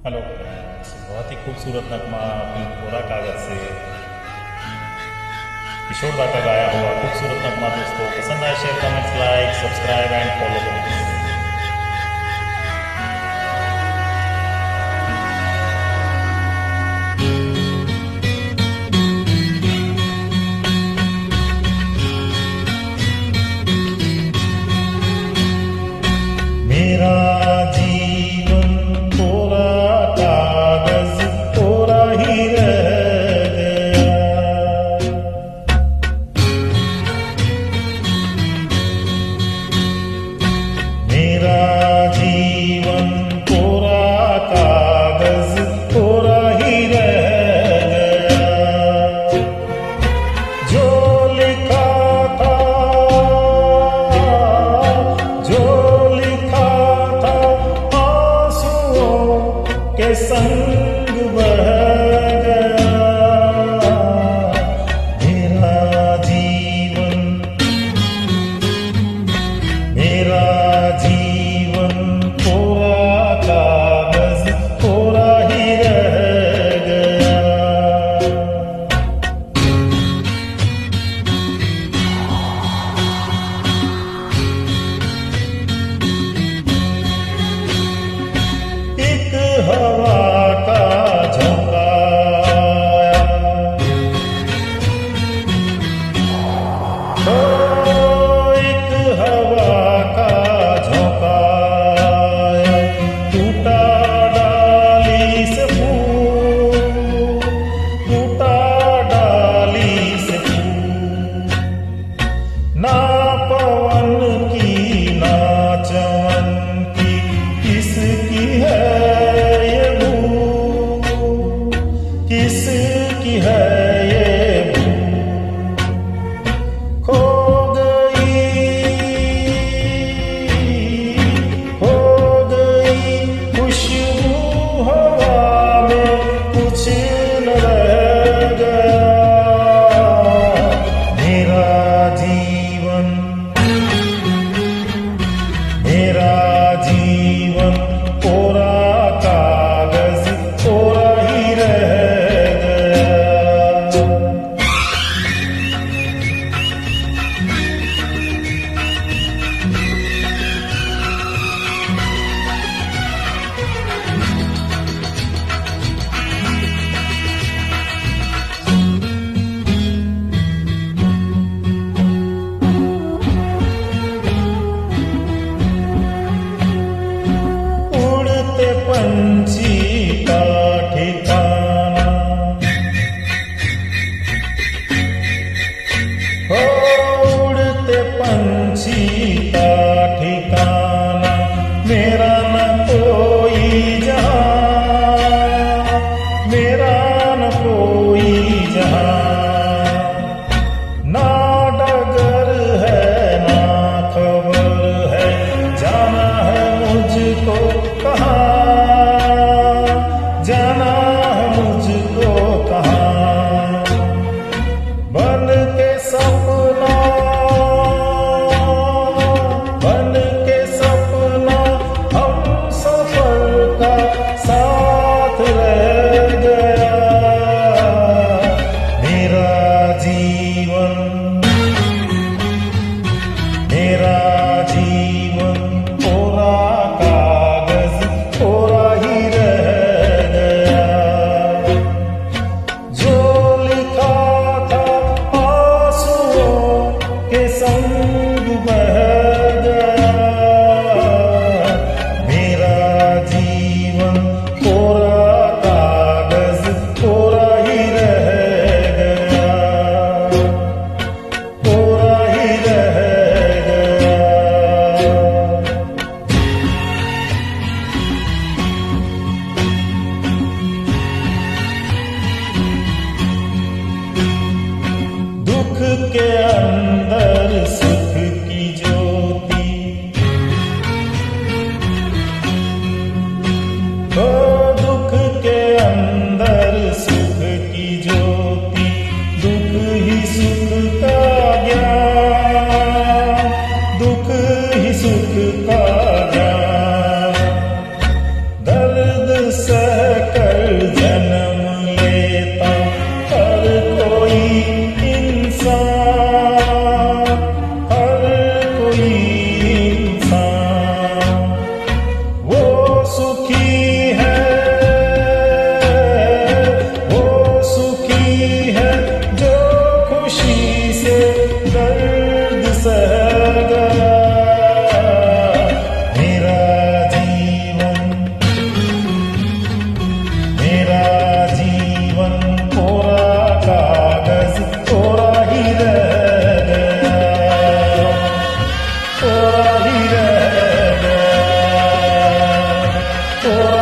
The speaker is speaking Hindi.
हेलो। बहुत ही खूबसूरत नगमा बिल कोरा कागज से किशोर दा का गाया हुआ खूबसूरत नगमा दोस्तों पसंद आए share comments like subscribe and follow करें। मेरा जीवन कोरा कागज कोरा ही रह गया। मेरा जीवन कोरा कागज कोरा ही रह गया। जो लिखा था जो के संग बह गया। मेरा जीवन कोरा कागज कोरा ही रह गया। एक हवा का झोंका आया, एक हवा का झोंका आया, टूटा डाली से फूल, टूटा डाली से फूल। ना पवन की ना चमन की किसकी है ये भूल, किसकी है ये भूल। खो गई खुशबू हवा में कुछ न रह गया। मेरा जीवन कोरा कागज कोरा ही रह गया। उड़ते पंछी का ठिकाना, हो उड़ते पंछी का ठिकाना, मेरा न कोई जहां, मेरा न कोई जहां। ना डगर है ना खबर है, जाना है मुझको कहाँ, जाना है मुझको कहाँ। बन के सपना, बन के सपना हम सफर का साथ रह गया। मेरा जीवन कोरा कागज कोरा ही रह गया। जो लिखा था आंसुओं के संग बह गया। मेरा जीवन कोरा कागज कोरा ही रह गया, कोरा ही रह गया। दुख के अंदर सुख की ज्योति, ओ दुख के अंदर सुख की ज्योति, दुख ही सुख का ज्ञान, दुख ही सुख का ज्ञान। दर्द सहकर जन्म लेता हर कोई इंसान, हर कोई इंसान। वो सुखी है, वो सुखी है जो खुशी से दर्द सह गया। मेरा जीवन कोरा कागज कोरा ही रह गया, कोरा ही रह गया, कोरा